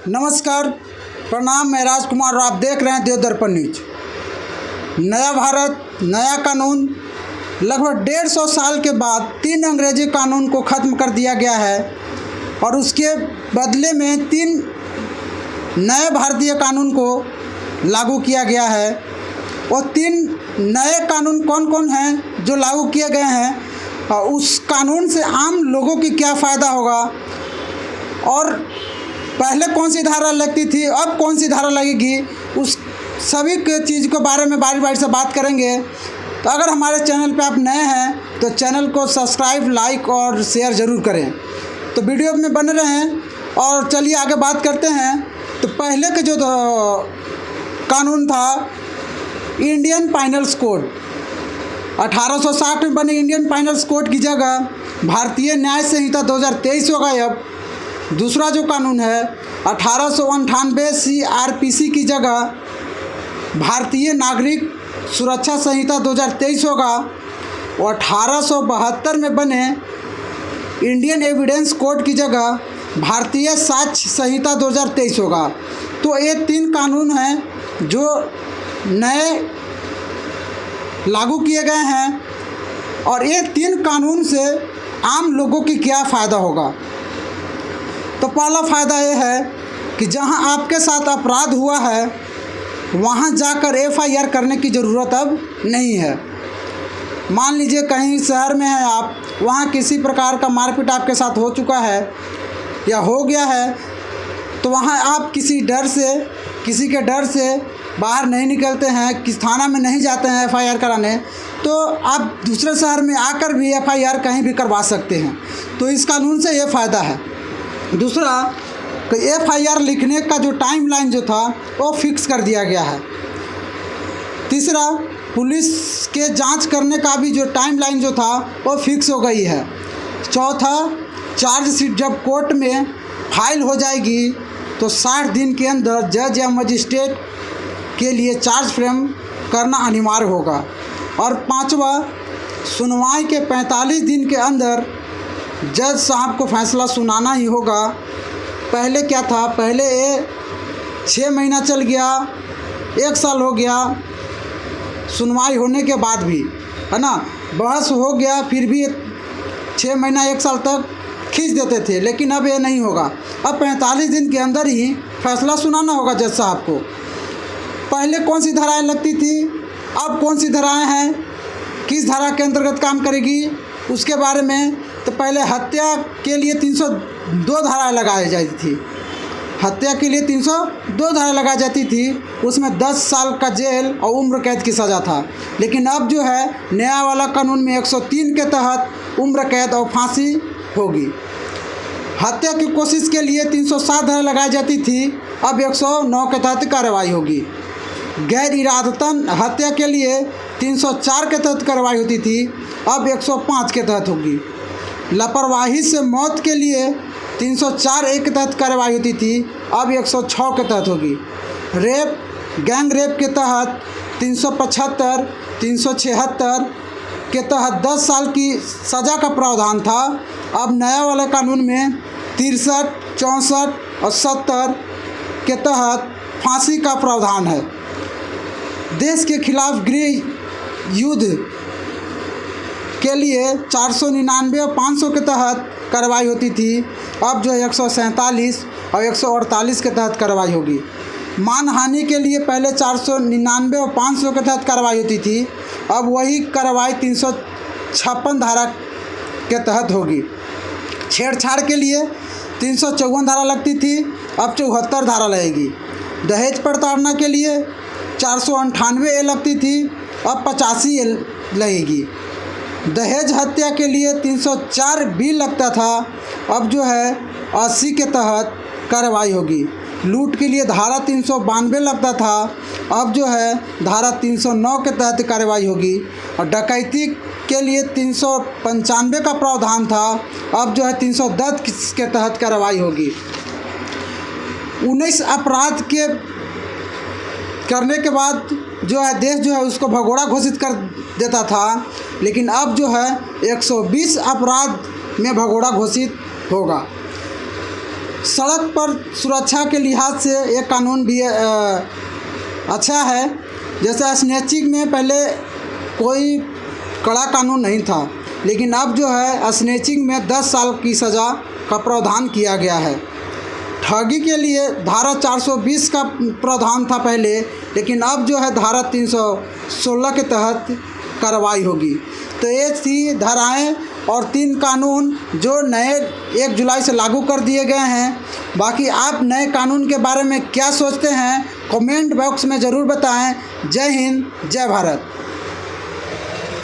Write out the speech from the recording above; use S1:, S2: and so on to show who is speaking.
S1: नमस्कार, प्रणाम। मैं राजकुमार और आप देख रहे हैं देव दर्पण न्यूज। नया भारत, नया कानून। लगभग 150 साल के बाद 3 अंग्रेजी कानून को ख़त्म कर दिया गया है और उसके बदले में 3 नए भारतीय कानून को लागू किया गया है। और 3 नए कानून कौन कौन हैं जो लागू किए गए हैं और उस कानून से आम लोगों की क्या फ़ायदा होगा, और पहले कौन सी धारा लगती थी, अब कौन सी धारा लगेगी, उस सभी के चीज़ के बारे में बारी बारी से बात करेंगे। तो अगर हमारे चैनल पे आप नए हैं तो चैनल को सब्सक्राइब, लाइक और शेयर ज़रूर करें। तो वीडियो में बने रहें और चलिए आगे बात करते हैं। तो पहले के जो कानून था इंडियन पाइनल कोड, 1860 में बने इंडियन पाइनल कोड की जगह भारतीय न्याय संहिता 2023 होगा। अब दूसरा जो कानून है 1898 CRPC की जगह भारतीय नागरिक सुरक्षा संहिता 2023 होगा। और 1872 में बने इंडियन एविडेंस कोड की जगह भारतीय साक्ष्य संहिता 2023 होगा। तो ये 3 कानून हैं जो नए लागू किए गए हैं और ये 3 कानून से आम लोगों की क्या फ़ायदा होगा। तो पहला फ़ायदा ये है कि जहां आपके साथ अपराध हुआ है वहां जाकर FIR करने की ज़रूरत अब नहीं है। मान लीजिए कहीं शहर में हैं आप, वहां किसी प्रकार का मारपीट आपके साथ हो चुका है या हो गया है, तो वहां आप किसी के डर से बाहर नहीं निकलते हैं, किस थाना में नहीं जाते हैं FIR कराने, तो आप दूसरे शहर में आकर भी FIR कहीं भी करवा सकते हैं। तो इस कानून से ये फ़ायदा है। दूसरा कि FIR लिखने का जो टाइमलाइन जो था वो फिक्स कर दिया गया है। तीसरा, पुलिस के जांच करने का भी जो टाइमलाइन जो था वो फिक्स हो गई है। चौथा, चार्जशीट जब कोर्ट में फाइल हो जाएगी तो 60 दिन के अंदर जज या मजिस्ट्रेट के लिए चार्ज फ्रेम करना अनिवार्य होगा। और पांचवा, सुनवाई के 45 दिन के अंदर जज साहब को फैसला सुनाना ही होगा। पहले क्या था, पहले ये 6 महीना चल गया, 1 साल हो गया सुनवाई होने के बाद भी, है ना, बहस हो गया फिर भी 6 महीना 1 साल तक खींच देते थे। लेकिन अब ये नहीं होगा, अब 45 दिन के अंदर ही फैसला सुनाना होगा जज साहब को। पहले कौन सी धाराएं लगती थी, अब कौन सी धाराएं हैं, किस धारा के अंतर्गत काम करेगी, उसके बारे में। तो पहले हत्या के लिए 302 धाराएं लगाई जाती थी। हत्या के लिए 302 धारा लगाई जाती थी, उसमें 10 साल का जेल और उम्र कैद की सज़ा था। लेकिन अब जो है नया वाला कानून में 103 के तहत उम्र कैद और फांसी होगी। हत्या की कोशिश के लिए 307 धारा लगाई जाती थी, अब 109 के तहत कार्रवाई होगी। गैर इरादतन हत्या के लिए 304 के तहत कार्रवाई होती थी, अब 105 के तहत होगी। लापरवाही से मौत के लिए 304(1) के तहत कार्रवाई होती थी, अब 106 के तहत होगी। रेप, गैंग रेप के तहत 375, 376 के तहत 10 साल की सज़ा का प्रावधान था, अब नया वाले कानून में 63, 64 और 70 के तहत फांसी का प्रावधान है। देश के खिलाफ गृह युद्ध के लिए 499 और 500 के तहत कार्रवाई होती थी, अब जो है 147 और 148 के तहत कार्रवाई होगी। मानहानि के लिए पहले 499 और 500 के तहत कार्रवाई होती थी, अब वही कार्रवाई 356 धारा के तहत होगी। छेड़छाड़ के लिए 354 धारा लगती थी, अब 74 धारा लगेगी। दहेज प्रताड़ना के लिए 498 लगती थी, अब 85 लगेगी। दहेज हत्या के लिए 304(b) लगता था, अब जो है 80 के तहत कार्रवाई होगी। लूट के लिए धारा 392 लगता था, अब जो है धारा 309 के तहत कार्रवाई होगी। और डकैती के लिए 395 का प्रावधान था, अब जो है 310 के तहत कार्रवाई होगी। 19 अपराध के करने के बाद जो है देश जो है उसको भगोड़ा घोषित कर देता था, लेकिन अब जो है 120 अपराध में भगोड़ा घोषित होगा। सड़क पर सुरक्षा के लिहाज से ये कानून भी अच्छा है। जैसे स्नैचिंग में पहले कोई कड़ा कानून नहीं था, लेकिन अब जो है स्नैचिंग में 10 साल की सज़ा का प्रावधान किया गया है। ठगी के लिए धारा 420 का प्रावधान था पहले, लेकिन अब जो है धारा 316 के तहत कार्रवाई होगी। तो ये थी धाराएं और 3 कानून जो नए 1 जुलाई से लागू कर दिए गए हैं। बाकी आप नए कानून के बारे में क्या सोचते हैं, कमेंट बॉक्स में ज़रूर बताएं। जय हिंद, जय भारत।